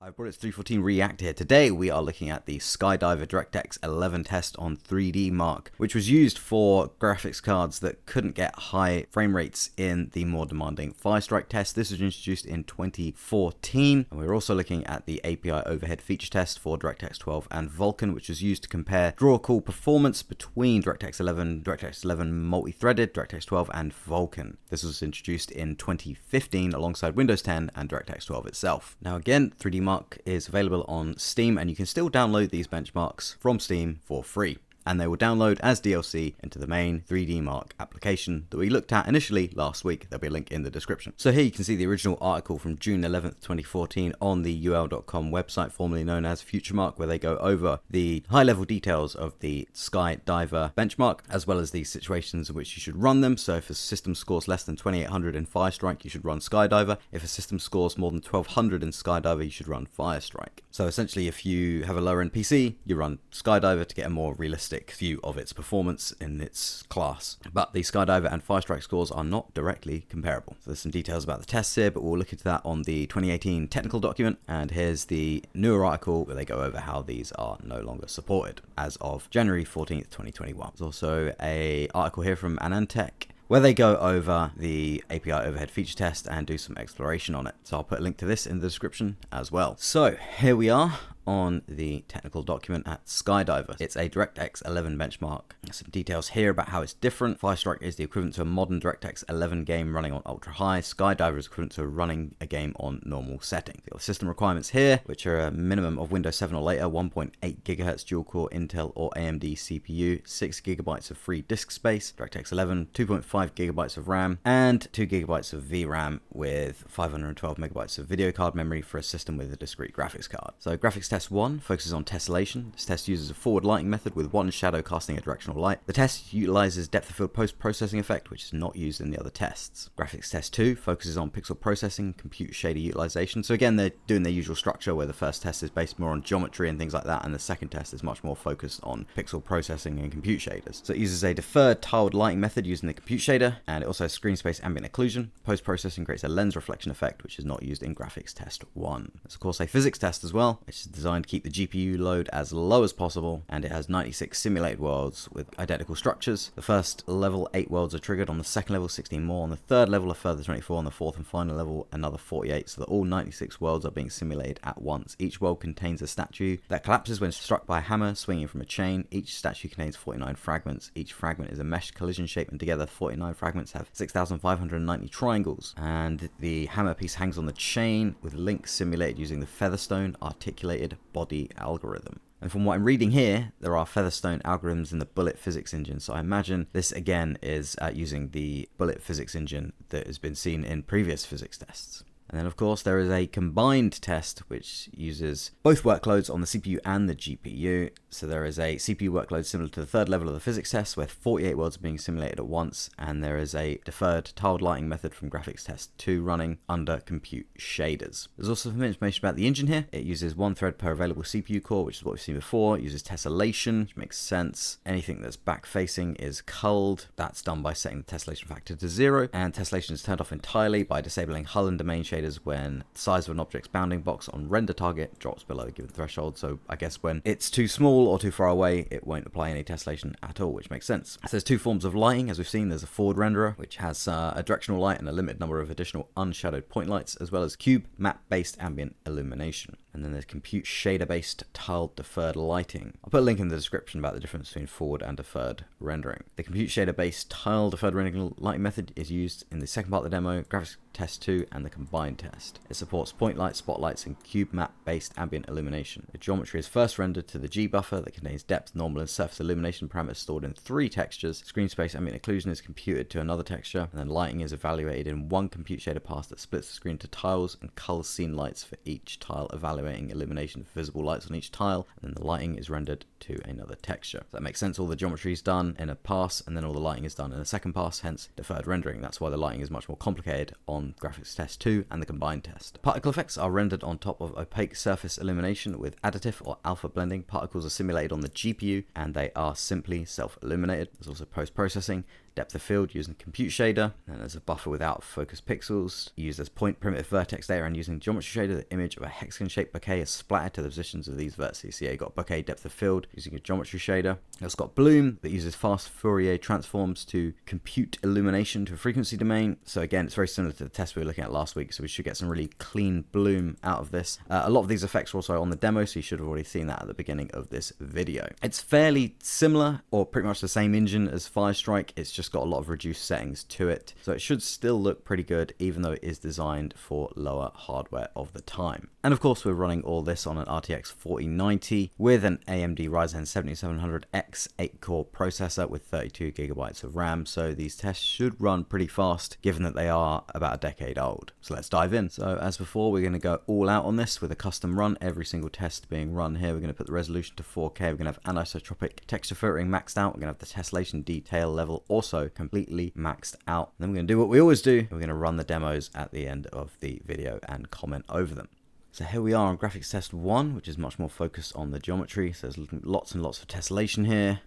I brought it 314 React here. Today we are looking at the Skydiver DirectX 11 test on 3DMark, which was used for graphics cards that couldn't get high frame rates in the more demanding Firestrike test. This was introduced in 2014. And we're also looking at the API overhead feature test for DirectX 12 and Vulkan, which was used to compare draw call performance between DirectX 11, DirectX 11 multi-threaded, DirectX 12 and Vulkan. This was introduced in 2015 alongside Windows 10 and DirectX 12 itself. Now again, 3DMark is available on Steam, and you can still download these benchmarks from Steam for free. And they will download as DLC into the main 3DMark application that we looked at initially last week. There'll be a link in the description. So here you can see the original article from June 11th, 2014 on the ul.com website, formerly known as Futuremark, where they go over the high-level details of the Skydiver benchmark, as well as the situations in which you should run them. So if a system scores less than 2800 in Firestrike, you should run Skydiver. If a system scores more than 1200 in Skydiver, you should run Firestrike. So essentially, if you have a lower-end PC, you run Skydiver to get a more realistic view of its performance in its class. But the Skydiver and Firestrike scores are not directly comparable. So there's some details about the tests here, but we'll look into that on the 2018 technical document. And here's the newer article where they go over how these are no longer supported as of January 14th, 2021. There's also an article here from Anantech where they go over the API overhead feature test and do some exploration on it. So I'll put a link to this in the description as well. So here we are on the technical document at Skydiver. It's a DirectX 11 benchmark. Some details here about how it's different. Firestrike is the equivalent to a modern DirectX 11 game running on ultra high. Skydiver is equivalent to running a game on normal setting. The system requirements here, which are a minimum of Windows 7 or later, 1.8 GHz dual core Intel or AMD CPU, 6 GB of free disk space, DirectX 11, 2.5 GB of RAM, and 2 GB of VRAM with 512 MB of video card memory for a system with a discrete graphics card. So graphics test 1 focuses on tessellation. This test uses a forward lighting method with one shadow casting a directional light. The test utilizes depth of field post-processing effect, which is not used in the other tests. Graphics test 2 focuses on pixel processing, compute shader utilization. So again, they're doing their usual structure where the first test is based more on geometry and things like that, and the second test is much more focused on pixel processing and compute shaders. So it uses a deferred tiled lighting method using the compute shader, and it also has screen space ambient occlusion. Post-processing creates a lens reflection effect, which is not used in graphics test 1. There's of course a physics test as well, which is designed to keep the GPU load as low as possible, and it has 96 simulated worlds with identical structures. The first level 8 worlds are triggered, on the second level 16 more, on the third level a further 24, on the fourth and final level another 48, so that all 96 worlds are being simulated at once. Each world contains a statue that collapses when struck by a hammer swinging from a chain. Each statue contains 49 fragments. Each fragment is a mesh collision shape, and together 49 fragments have 6,590 triangles, and the hammer piece hangs on the chain with links simulated using the Featherstone articulated body algorithm. And from what I'm reading here, there are Featherstone algorithms in the Bullet physics engine, so I imagine this again is using the Bullet physics engine that has been seen in previous physics tests. And then of course there is a combined test which uses both workloads on the CPU and the GPU. So there is a CPU workload similar to the third level of the physics test where 48 worlds are being simulated at once, and there is a deferred tiled lighting method from graphics test 2 running under compute shaders. There's also some information about the engine here. It uses 1 thread per available CPU core, which is what we've seen before. It uses tessellation, which makes sense. Anything that's back facing is culled. That's done by setting the tessellation factor to 0, and tessellation is turned off entirely by disabling hull and domain shaders when the size of an object's bounding box on render target drops below a given threshold. So I guess when it's too small or too far away, it won't apply any tessellation at all, which makes sense. So there's 2 forms of lighting, as we've seen. There's a forward renderer, which has a directional light and a limited number of additional unshadowed point lights, as well as cube map-based ambient illumination. And then there's compute shader-based tiled deferred lighting. I'll put a link in the description about the difference between forward and deferred rendering. The compute shader-based tiled deferred rendering lighting method is used in the second part of the demo, graphics test 2, and the combined test. It supports point lights, spotlights, and cube map-based ambient illumination. The geometry is first rendered to the G buffer that contains depth, normal, and surface illumination parameters stored in 3 textures. Screen space ambient occlusion is computed to another texture, and then lighting is evaluated in 1 compute shader pass that splits the screen to tiles and culls scene lights for each tile, evaluating illumination for visible lights on each tile, and then the lighting is rendered to another texture. So that makes sense. All the geometry is done in a pass, and then all the lighting is done in a second pass, hence deferred rendering. That's why the lighting is much more complicated on graphics test 2 and the combined test. Particle effects are rendered on top of opaque surface illumination with additive or alpha blending. Particles are simulated on the GPU, and they are simply self-illuminated. There's also post-processing. depth of field using compute shader, and there's a buffer without focus pixels, used as point primitive vertex data, and using geometry shader, the image of a hexagon shaped bouquet is splattered to the positions of these vertices. So yeah, you got bouquet depth of field using a geometry shader. It's got bloom that uses fast Fourier transforms to compute illumination to a frequency domain. So again, it's very similar to the test we were looking at last week, so we should get some really clean bloom out of this. A lot of these effects are also on the demo, so you should have already seen that at the beginning of this video. It's fairly similar, or pretty much the same engine as Firestrike. It's just got a lot of reduced settings to it, so it should still look pretty good, even though it is designed for lower hardware of the time. And of course, we're running all this on an RTX 4090 with an AMD Ryzen 7700X 8-core processor with 32GB of RAM, so these tests should run pretty fast, given that they are about a decade old. So let's dive in. So as before, we're going to go all out on this with a custom run, every single test being run here. We're going to put the resolution to 4K, we're going to have anisotropic texture filtering maxed out, we're going to have the tessellation detail level also completely maxed out. And then we're going to do what we always do, we're going to run the demos at the end of the video and comment over them. So here we are on graphics test 1, which is much more focused on the geometry. So there's lots and lots of tessellation here.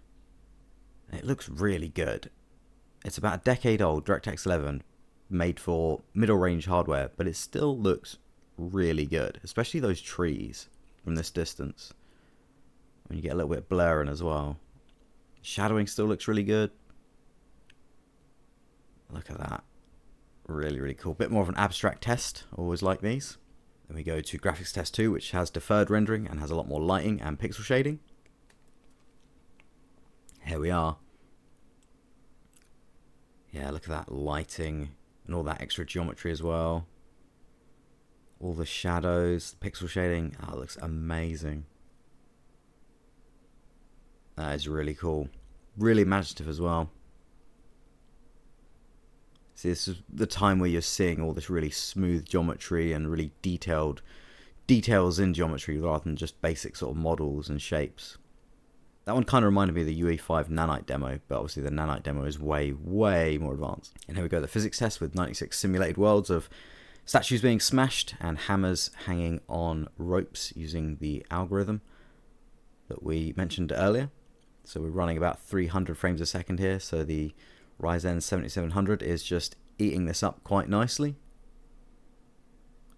And it looks really good. It's about a decade old, DirectX 11, made for middle range hardware, but it still looks really good, especially those trees from this distance. When you get a little bit of blur in as well. Shadowing still looks really good. Look at that. Really, really cool. Bit more of an abstract test, always like these. Then we go to graphics test 2, which has deferred rendering and has a lot more lighting and pixel shading. Here we are. Yeah, look at that lighting and all that extra geometry as well. All the shadows, pixel shading. Oh, it looks amazing. That is really cool. Really imaginative as well. See, this is the time where you're seeing all this really smooth geometry and really details in geometry rather than just basic sort of models and shapes. That one kind of reminded me of the UE5 Nanite demo, but obviously the Nanite demo is way, way more advanced. And here we go, the physics test with 96 simulated worlds of statues being smashed and hammers hanging on ropes using the algorithm that we mentioned earlier. So we're running about 300 frames a second here, so the Ryzen 7700 is just eating this up quite nicely.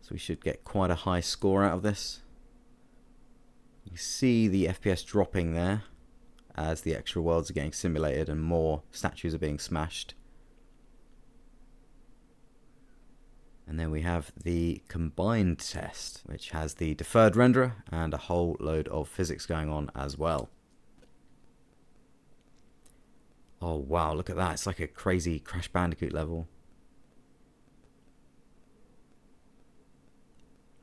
So we should get quite a high score out of this. You see the FPS dropping there as the extra worlds are getting simulated and more statues are being smashed. And then we have the combined test, which has the deferred renderer and a whole load of physics going on as well. Oh wow, look at that. It's like a crazy Crash Bandicoot level.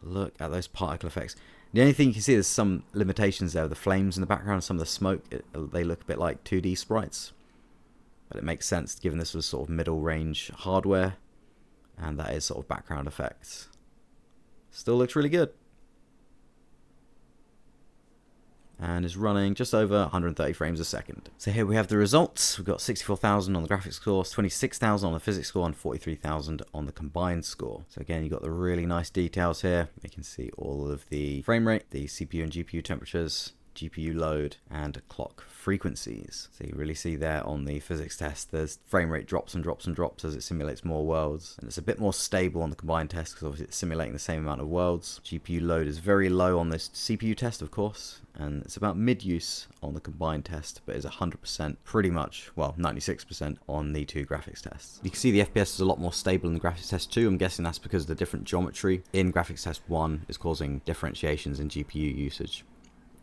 Look at those particle effects. The only thing you can see is some limitations there. The flames in the background, some of the smoke, they look a bit like 2D sprites. But it makes sense given this was sort of middle range hardware. And that is sort of background effects. Still looks really good. And is running just over 130 frames a second. So here we have the results. We've got 64,000 on the graphics score, 26,000 on the physics score, and 43,000 on the combined score. So again, you've got the really nice details here. You can see all of the frame rate, the CPU and GPU temperatures, GPU load, and clock frequencies. So you really see there on the physics test, there's frame rate drops and drops and drops as it simulates more worlds. And it's a bit more stable on the combined test because obviously it's simulating the same amount of worlds. GPU load is very low on this CPU test, of course, and it's about mid-use on the combined test, but is 100% pretty much, well, 96% on the two graphics tests. You can see the FPS is a lot more stable in the graphics test 2. I'm guessing that's because the different geometry in graphics test 1 is causing differentiations in GPU usage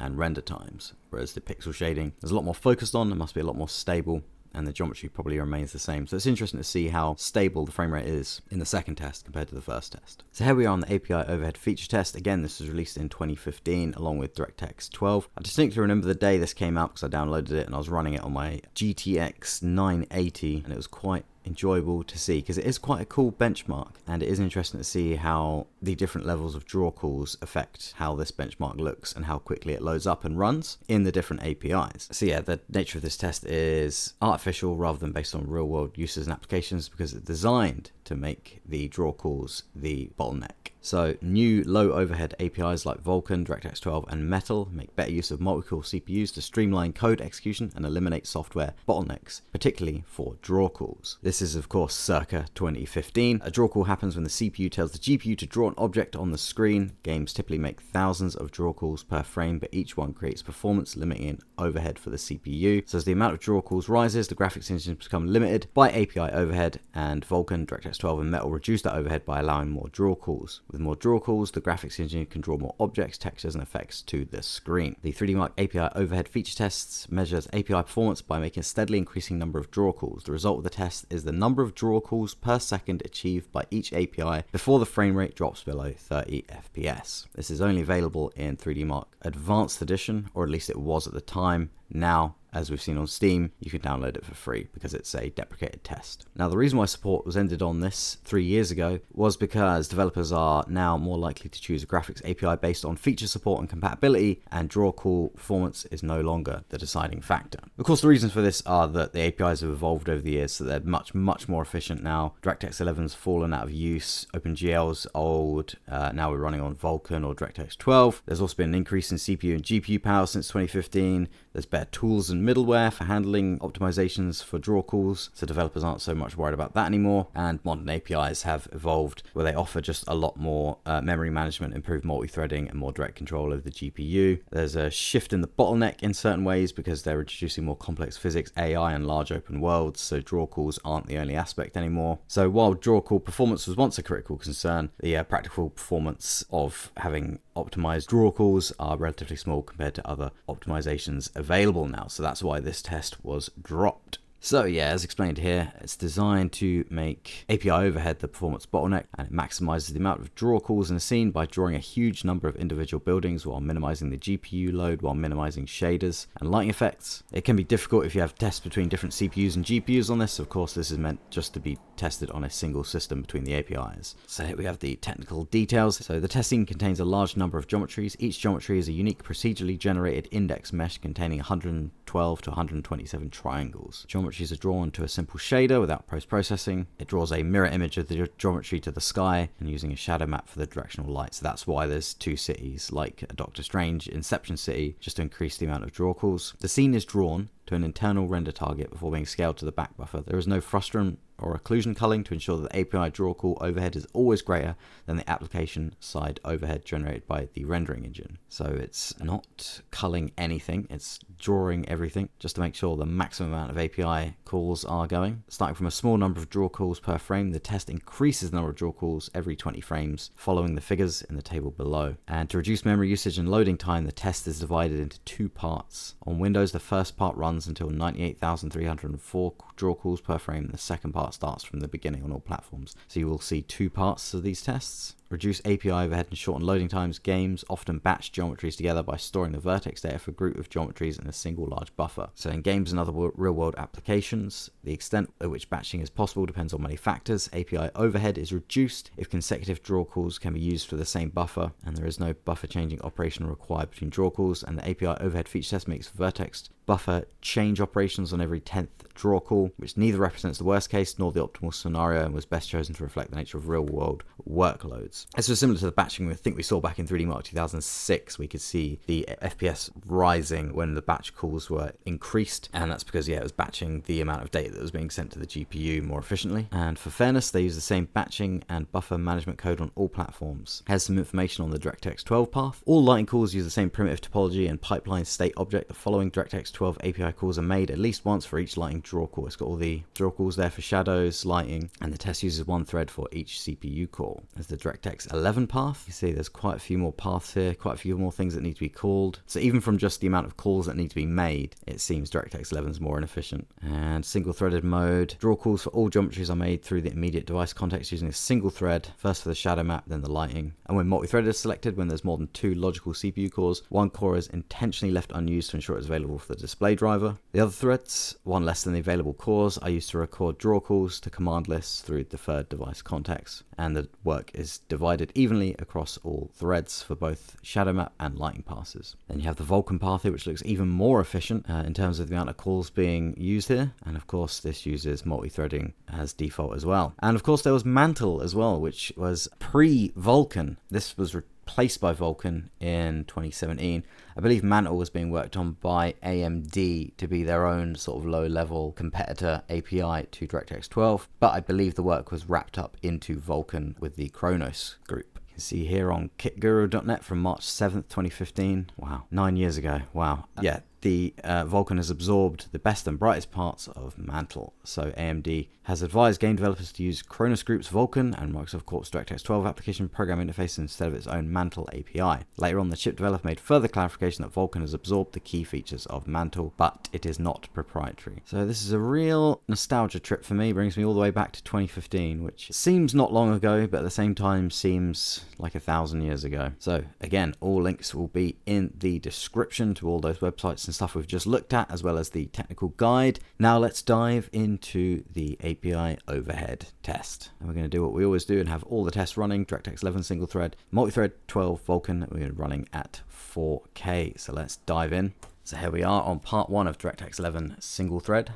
and render times, whereas the pixel shading is a lot more focused on, it must be a lot more stable, and the geometry probably remains the same. So it's interesting to see how stable the frame rate is in the second test compared to the first test. So here we are on the API overhead feature test. Again, this was released in 2015 along with DirectX 12. I distinctly remember the day this came out because I downloaded it and I was running it on my GTX 980, and it was quite enjoyable to see because it is quite a cool benchmark, and it is interesting to see how the different levels of draw calls affect how this benchmark looks and how quickly it loads up and runs in the different APIs. So yeah, the nature of this test is artificial rather than based on real world uses and applications because it's designed to make the draw calls the bottleneck. So new low overhead APIs like Vulkan, DirectX 12 and Mantle make better use of multi-core CPUs to streamline code execution and eliminate software bottlenecks, particularly for draw calls. This is of course circa 2015. A draw call happens when the CPU tells the GPU to draw an object on the screen. Games typically make thousands of draw calls per frame, but each one creates performance limiting overhead for the CPU. So as the amount of draw calls rises, the graphics engines become limited by API overhead, and Vulkan, DirectX 12 and Mantle reduce that overhead by allowing more draw calls. With more draw calls, the graphics engine can draw more objects, textures, and effects to the screen. The 3DMark API overhead feature tests measures API performance by making a steadily increasing number of draw calls. The result of the test is the number of draw calls per second achieved by each API before the frame rate drops below 30 FPS. This is only available in 3DMark Advanced Edition, or at least it was at the time. Now, as we've seen on Steam, you can download it for free because it's a deprecated test. Now, the reason why support was ended on this 3 years ago was because developers are now more likely to choose a graphics API based on feature support and compatibility, and draw call performance is no longer the deciding factor. Of course, the reasons for this are that the APIs have evolved over the years, so they're much more efficient now. DirectX 11's fallen out of use, OpenGL's old, now we're running on Vulkan or DirectX 12. There's also been an increase in CPU and GPU power since 2015. There's better tools and middleware for handling optimizations for draw calls, so developers aren't so much worried about that anymore. And modern APIs have evolved where they offer just a lot more memory management, improved multi-threading, and more direct control of the GPU. There's a shift in the bottleneck in certain ways because they're introducing more complex physics, AI, and large open worlds, so draw calls aren't the only aspect anymore. So while draw call performance was once a critical concern, the practical performance of having optimized draw calls are relatively small compared to other optimizations available now, so that's why this test was dropped. So yeah, as explained here, it's designed to make API overhead the performance bottleneck, and it maximizes the amount of draw calls in a scene by drawing a huge number of individual buildings while minimizing the GPU load, while minimizing shaders and lighting effects. It can be difficult if you have tests between different CPUs and GPUs on this. Of course, this is meant just to be tested on a single system between the APIs. So here we have the technical details. So the testing contains a large number of geometries. Each geometry is a unique procedurally generated index mesh containing 112 to 127 triangles. Geometries are drawn to a simple shader without post-processing. It draws a mirror image of the geometry to the sky and using a shadow map for the directional light. So that's why there's two cities like a Doctor Strange Inception City, just to increase the amount of draw calls. The scene is drawn to an internal render target before being scaled to the back buffer. There is no frustum or occlusion culling to ensure that the API draw call overhead is always greater than the application side overhead generated by the rendering engine. So it's not culling anything, it's drawing everything just to make sure the maximum amount of API calls are going. Starting from a small number of draw calls per frame, the test increases the number of draw calls every 20 frames, following the figures in the table below. And to reduce memory usage and loading time, the test is divided into two parts. On Windows, the first part runs until 98,304 draw calls per frame. The second part starts from the beginning on all platforms. So you will see two parts of these tests. Reduce API overhead and shorten loading times. Games often batch geometries together by storing the vertex data for a group of geometries in a single large buffer. So in games and other real-world applications, the extent at which batching is possible depends on many factors. API overhead is reduced if consecutive draw calls can be used for the same buffer, and there is no buffer changing operation required between draw calls, and the API overhead feature test makes vertex buffer change operations on every 10th draw call, which neither represents the worst case nor the optimal scenario, and was best chosen to reflect the nature of real-world workloads. This was similar to the batching I think we saw back in 3DMark 2006. We could see the FPS rising when the batch calls were increased, and that's because it was batching the amount of data that was being sent to the GPU more efficiently. And for fairness, they use the same batching and buffer management code on all platforms. Here's some information on the DirectX 12 path. All lighting calls use the same primitive topology and pipeline state object. The following DirectX 12 API calls are made at least once for each lighting draw call. It's got all the draw calls there for shadows, lighting, and the test uses one thread for each CPU call. There's the DirectX 11 path. You see there's quite a few more paths here, quite a few more things that need to be called. So even from just the amount of calls that need to be made, it seems DirectX 11 is more inefficient. And single threaded mode. Draw calls for all geometries are made through the immediate device context using a single thread, first for the shadow map, then the lighting. And when multi-threaded is selected, when there's more than two logical CPU cores, one core is intentionally left unused to ensure it's available for the display driver. The other threads, one less than the available cores, are used to record draw calls to command lists through deferred device context, and the work is divided evenly across all threads for both shadow map and lighting passes. Then you have the Vulkan path here, which looks even more efficient in terms of the amount of calls being used here. And of course, this uses multi-threading as default as well. And of course, there was Mantle as well, which was pre-Vulkan. This was replaced by Vulkan in 2017. I believe Mantle was being worked on by AMD to be their own sort of low-level competitor API to DirectX 12, but I believe the work was wrapped up into Vulkan with the Kronos group. You can see here on kitguru.net from March 7th, 2015. Wow, 9 years ago. Wow. Yeah, the Vulkan has absorbed the best and brightest parts of Mantle. So AMD has advised game developers to use Kronos Group's Vulkan and Microsoft Corp's DirectX 12 application program interface instead of its own Mantle API. Later on, the chip developer made further clarification that Vulkan has absorbed the key features of Mantle, but it is not proprietary. So this is a real nostalgia trip for me. It brings me all the way back to 2015, which seems not long ago, but at the same time seems like 1,000 years ago. So again, all links will be in the description to all those websites and stuff we've just looked at, as well as the technical guide. Now let's dive into the API overhead test. And we're going to do what we always do and have all the tests running. DirectX 11 single thread, multi-thread 12 Vulkan. We're running at 4K. So let's dive in. So here we are on part 1 of DirectX 11 single thread.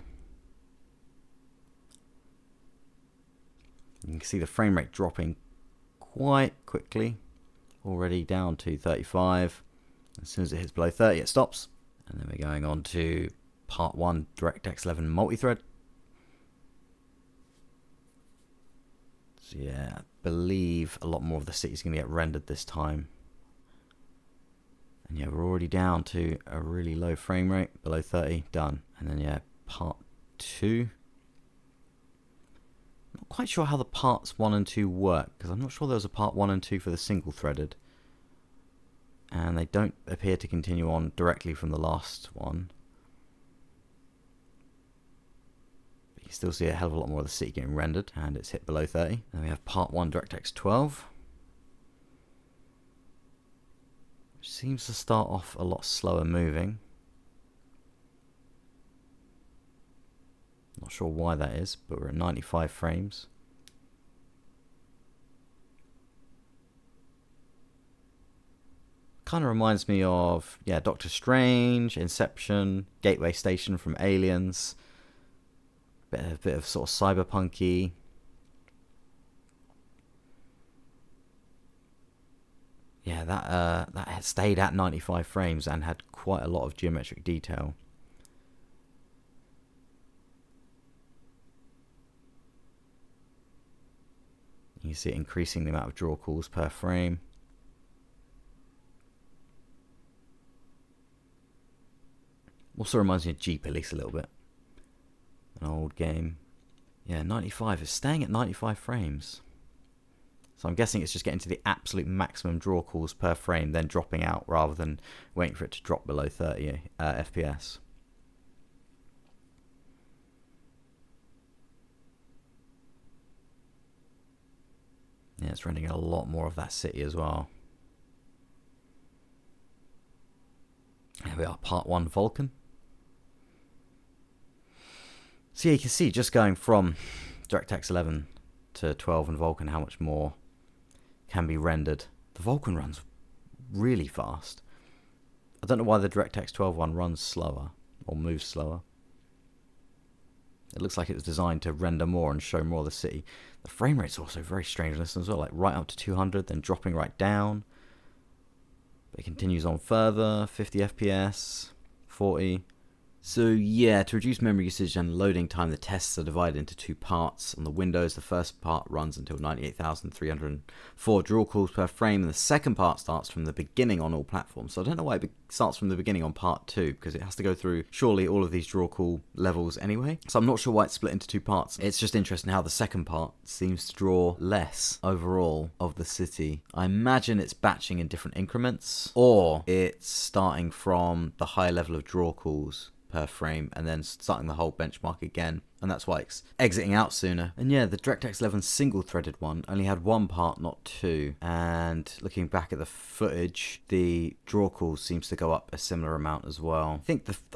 You can see the frame rate dropping quite quickly, already down to 35. As soon as it hits below 30, it stops. And then we're going on to part 1 DirectX 11 multi-thread. So yeah, I believe a lot more of the city is going to get rendered this time. And yeah, we're already down to a really low frame rate, below 30, done. And then yeah, part 2. Not quite sure how the parts 1 and 2 work, because I'm not sure there was a part 1 and 2 for the single threaded. And they don't appear to continue on directly from the last one. But you still see a hell of a lot more of the city getting rendered, and it's hit below 30. Then we have part 1 DirectX 12, which seems to start off a lot slower moving. Not sure why that is, but we're at 95 frames. Kind of reminds me of, yeah, Doctor Strange, Inception, Gateway Station from Aliens. Bit of sort of cyberpunky. Yeah, that had stayed at 95 frames and had quite a lot of geometric detail. You see it increasing the amount of draw calls per frame. Also reminds me of G-Police a little bit. An old game. Yeah, 95 is staying at 95 frames. So I'm guessing it's just getting to the absolute maximum draw calls per frame, then dropping out rather than waiting for it to drop below 30 FPS. Yeah, it's rendering a lot more of that city as well. Here we are, part 1 Vulkan. So yeah, you can see just going from DirectX 11 to 12 and Vulkan how much more can be rendered. The Vulkan runs really fast. I don't know why the DirectX 12 one runs slower or moves slower. It looks like it was designed to render more and show more of the city. The frame rate's also very strange on this as well, like right up to 200, then dropping right down. But it continues on further, 50 FPS, 40. So yeah, to reduce memory usage and loading time, the tests are divided into 2 parts. On the Windows, the first part runs until 98,304 draw calls per frame, and the second part starts from the beginning on all platforms. So I don't know why it starts from the beginning on part 2, because it has to go through surely all of these draw call levels anyway. So I'm not sure why it's split into 2 parts. It's just interesting how the second part seems to draw less overall of the city. I imagine it's batching in different increments, or it's starting from the high level of draw calls per frame, and then starting the whole benchmark again. And that's why it's exiting out sooner. And yeah, the DirectX 11 single-threaded one only had one part, not two. And looking back at the footage, the draw calls seems to go up a similar amount as well.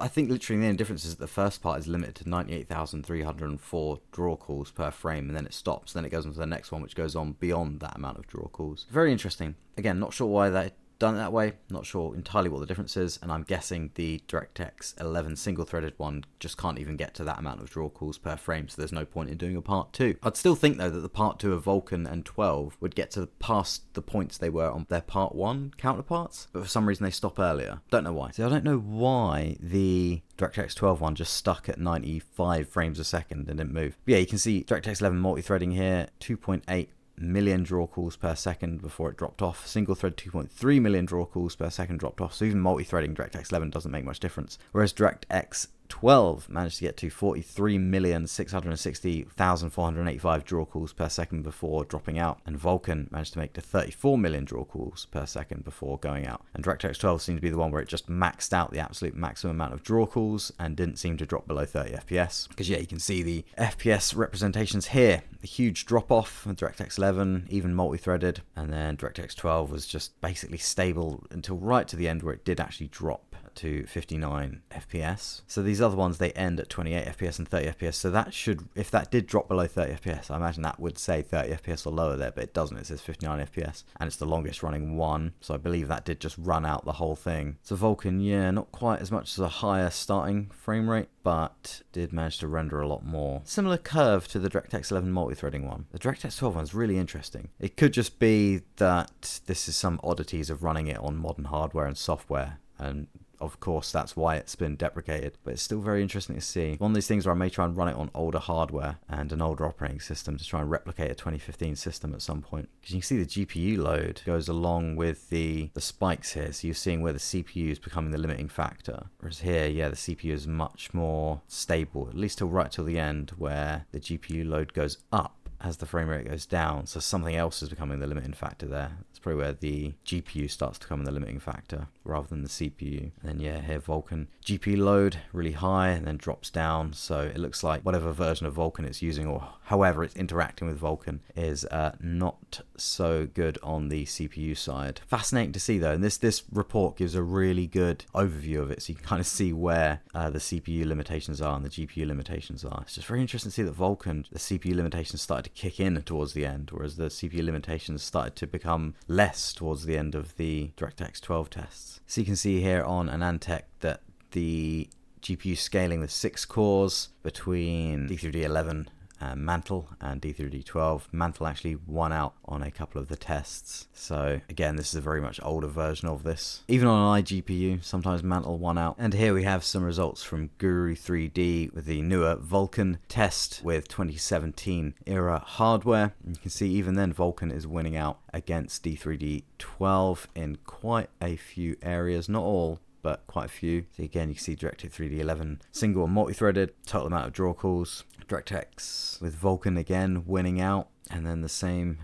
I think literally the only difference is that the first part is limited to 98,304 draw calls per frame, and then it stops. Then it goes on to the next one, which goes on beyond that amount of draw calls. Very interesting. Again, not sure why that done it that way, not sure entirely what the difference is, and I'm guessing the DirectX 11 single-threaded one just can't even get to that amount of draw calls per frame, so there's no point in doing a part 2. I'd still think though that the part 2 of Vulkan and 12 would get to past the points they were on their part 1 counterparts, but for some reason they stop earlier. Don't know why. So I don't know why the DirectX 12 one just stuck at 95 frames a second and didn't move. But yeah, you can see DirectX 11 multi-threading here, 2.8 million draw calls per second before it dropped off. Single thread 2.3 million draw calls per second dropped off. So even multi-threading DirectX 11 doesn't make much difference. Whereas DirectX 12 managed to get to 43,660,485 draw calls per second before dropping out, and Vulkan managed to make to 34 million draw calls per second before going out. And DirectX 12 seemed to be the one where it just maxed out the absolute maximum amount of draw calls and didn't seem to drop below 30 FPS. Because yeah, you can see the FPS representations here. A huge drop off with DirectX 11, even multi-threaded, and then DirectX 12 was just basically stable until right to the end where it did actually drop to 59 FPS. So these other ones, they end at 28 FPS and 30 FPS. So that should, if that did drop below 30 FPS, I imagine that would say 30 FPS or lower there, but it doesn't. It says 59 FPS, and it's the longest running one. So I believe that did just run out the whole thing. So Vulkan, yeah, not quite as much as a higher starting frame rate, but did manage to render a lot more. Similar curve to the DirectX 11 multi-threading one. The DirectX 12 one's really interesting. It could just be that this is some oddities of running it on modern hardware and software, and of course that's why it's been deprecated, but it's still very interesting to see. One of these things where I may try and run it on older hardware and an older operating system to try and replicate a 2015 system at some point. Because you can see the GPU load goes along with the spikes here, so you're seeing where the CPU is becoming the limiting factor. Whereas here, yeah, the CPU is much more stable, at least right till the end, where the GPU load goes up as the frame rate goes down, so something else is becoming the limiting factor there. That's probably where the GPU starts to become the limiting factor rather than the CPU. And then yeah, here Vulkan, GPU load really high and then drops down, so it looks like whatever version of Vulkan it's using, or however it's interacting with Vulkan, is not so good on the CPU side. Fascinating to see though, and this report gives a really good overview of it, so you can kind of see where the CPU limitations are and the GPU limitations are. It's just very interesting to see that Vulkan, the CPU limitations started to kick in towards the end, whereas the CPU limitations started to become less towards the end of the DirectX 12 tests. So you can see here on Anantech that the GPU scaling with 6 cores between D3D11 Mantle and D3D12. Mantle actually won out on a couple of the tests. So again, this is a very much older version of this. Even on an iGPU, sometimes Mantle won out. And here we have some results from Guru 3D with the newer Vulkan test with 2017 era hardware. And you can see even then Vulkan is winning out against D3D12 in quite a few areas, not all, but quite a few. So again, you can see DirectX 3D11 single and multi-threaded, total amount of draw calls. DirectX with Vulkan again winning out, and then the same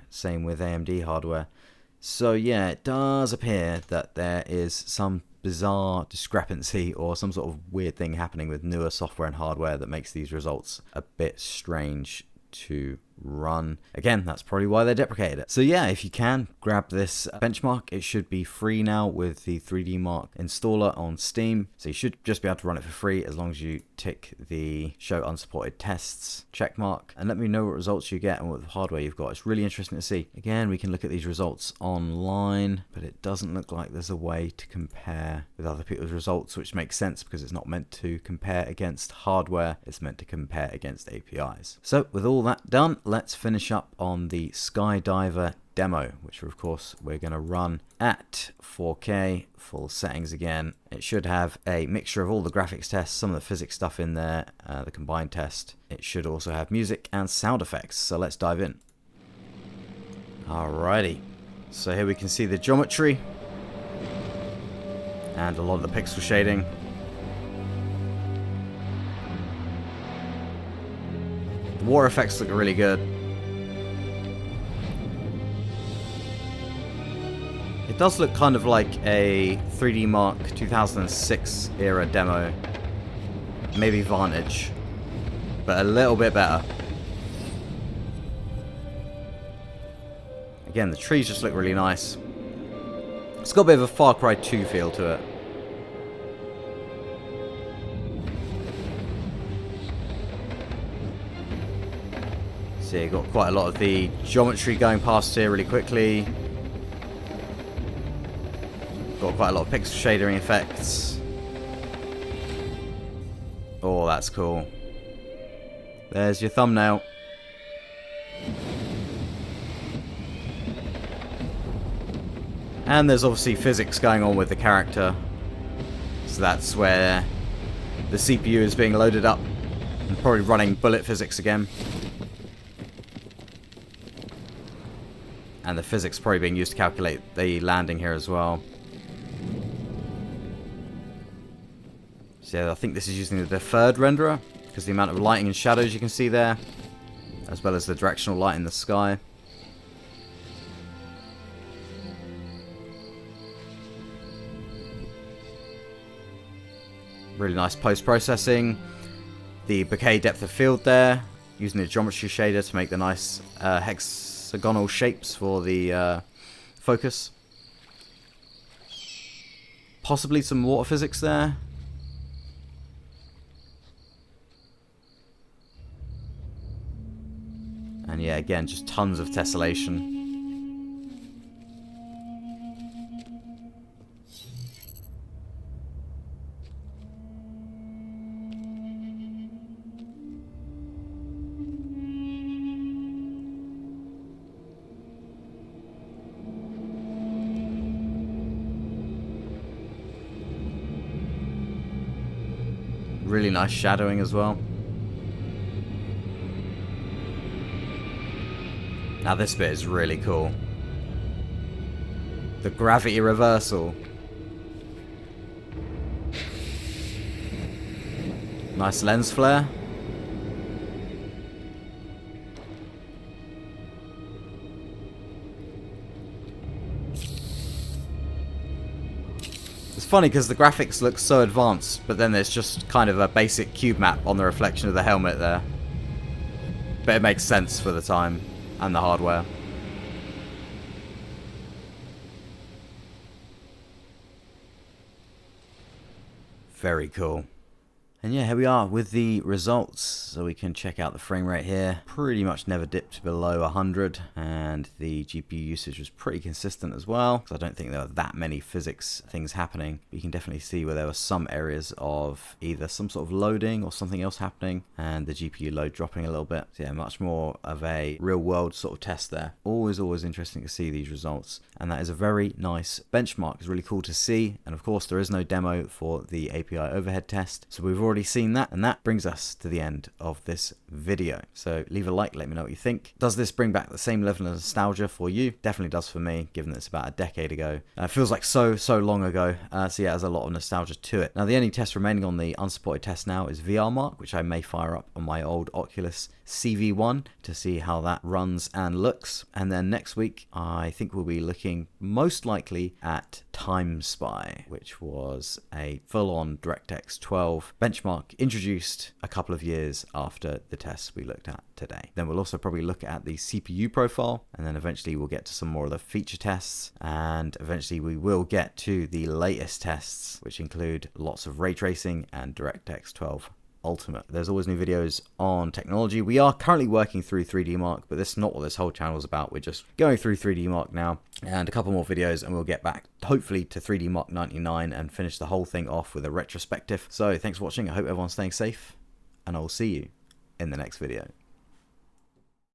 with AMD hardware. So yeah, it does appear that there is some bizarre discrepancy or some sort of weird thing happening with newer software and hardware that makes these results a bit strange to run. Again, that's probably why they deprecated it. So yeah, if you can grab this benchmark, it should be free now with the 3DMark installer on Steam, so you should just be able to run it for free as long as you tick the show unsupported tests checkmark, and let me know what results you get and what hardware you've got. It's really interesting to see. Again, we can look at these results online, but it doesn't look like there's a way to compare with other people's results, which makes sense because it's not meant to compare against hardware, it's meant to compare against APIs. So with all that done, let's finish up on the Skydiver demo, which of course we're going to run at 4K, full settings again. It should have a mixture of all the graphics tests, some of the physics stuff in there, the combined test. It should also have music and sound effects, so let's dive in. Alrighty, so here we can see the geometry and a lot of the pixel shading. The water effects look really good. It does look kind of like a 3DMark 2006 era demo. maybe Vantage, but a little bit better. Again, the trees just look really nice. It's got a bit of a Far Cry 2 feel to it. So you've got quite a lot of the geometry going past here really quickly. Got quite a lot of pixel shading effects. Oh, that's cool. There's your thumbnail. And there's obviously physics going on with the character. So that's where the CPU is being loaded up and probably running bullet physics again. And the physics probably being used to calculate the landing here as well. So yeah, I think this is using the deferred renderer, because the amount of lighting and shadows you can see there, as well as the directional light in the sky. Really nice post-processing. The bokeh depth of field there, using the geometry shader to make the nice hexagonal shapes for the focus. Possibly some water physics there. And yeah, again, just tons of tessellation. Really nice shadowing as well. Now this bit is really cool. The gravity reversal. Nice lens flare. It's funny because the graphics look so advanced, but then there's just kind of a basic cube map on the reflection of the helmet there. But it makes sense for the time and the hardware. Very cool. And yeah, here we are with the results. So we can check out the frame rate here. Pretty much never dipped below 100, and the GPU usage was pretty consistent as well, because I don't think there were that many physics things happening. But you can definitely see where there were some areas of either some sort of loading or something else happening, and the GPU load dropping a little bit. So yeah, much more of a real world sort of test there. Always interesting to see these results, and that is a very nice benchmark. It's really cool to see, and of course there is no demo for the API overhead test, so we've already seen that, and that brings us to the end of this video. So leave a like, let me know what you think. Does this bring back the same level of nostalgia for you? Definitely does for me, given that it's about a decade ago. It feels like so long ago. So yeah, there's a lot of nostalgia to it. Now the only test remaining on the unsupported test now is VRmark, which I may fire up on my old Oculus CV1 to see how that runs and looks. And then next week I think we'll be looking most likely at Time Spy, which was a full-on DirectX 12 benchmark introduced a couple of years after the tests we looked at today. Then we'll also probably look at the CPU profile, and then eventually we'll get to some more of the feature tests, and eventually we will get to the latest tests, which include lots of ray tracing and DirectX 12 Ultimate. There's always new videos on technology. We are currently working through 3DMark, but that's not what this whole channel is about. We're just going through 3DMark now, and a couple more videos, and we'll get back hopefully to 3DMark 99 and finish the whole thing off with a retrospective. So thanks for watching. I hope everyone's staying safe, and I will see you in the next video.